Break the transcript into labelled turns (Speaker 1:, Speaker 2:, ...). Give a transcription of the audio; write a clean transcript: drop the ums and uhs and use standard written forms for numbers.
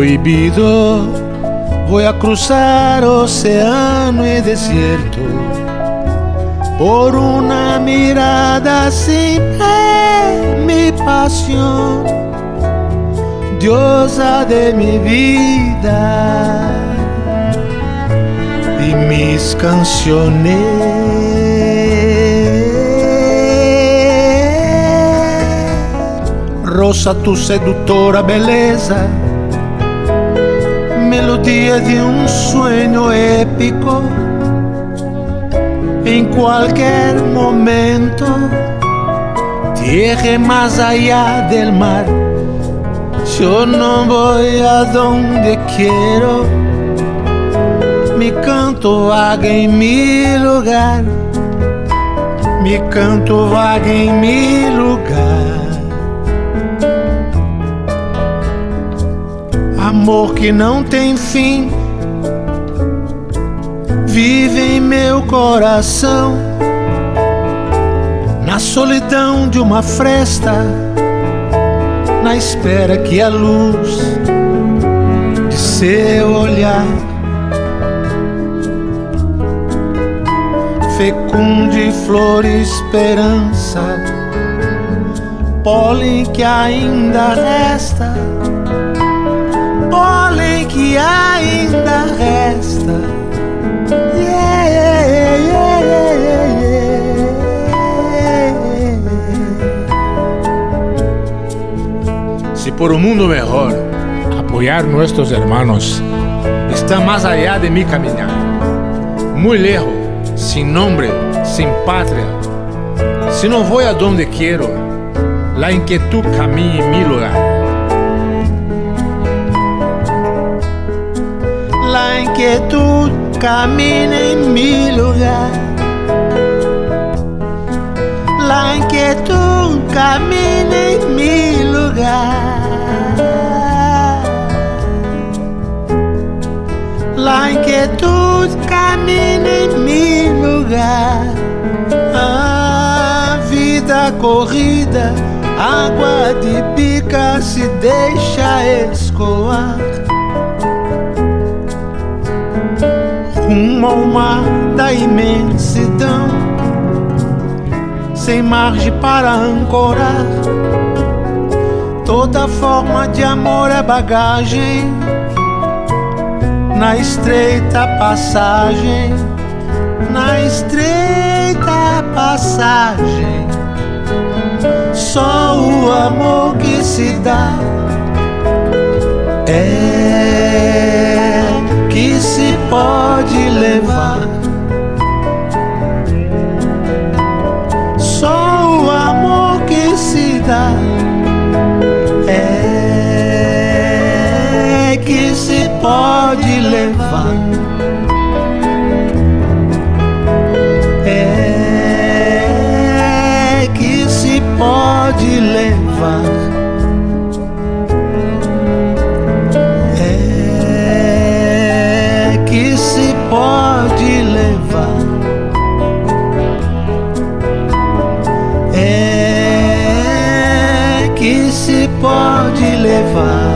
Speaker 1: prohibido. Voy a cruzar océano y desierto por una mirada simple, mi pasión, diosa de mi vida y mis canciones. Rosa, tu seductora beleza, melodía de un sueño épico. En cualquier momento, tierra más allá del mar. Yo no voy a donde quiero, mi canto vaga en mi lugar, mi canto vaga en mi lugar. Amor que não tem fim, vive em meu coração, na solidão de uma fresta, na espera que a luz de seu olhar fecunde flor e esperança, pólen que ainda resta, pólen que ainda resta. Yeah, yeah, yeah, yeah, yeah. Si por un mundo mejor apoyar nuestros hermanos está más allá de mi caminar, muy lejos, sin nombre, sin patria, si no voy a donde quiero, la inquietud camina en mi lugar. La inquietud camina en mi lugar. La inquietud camina en mi lugar. La inquietud camina en mi lugar. A vida corrida, água de pica se deixa escoar rumo ao mar da imensidão, sem margem para ancorar. Toda forma de amor é bagagem na estreita passagem, na estreita passagem. Só o amor que se dá é que se pode levar. Só o amor que se dá é que se pode levar. É que se pode levar. Que se pode levar. É que se pode levar.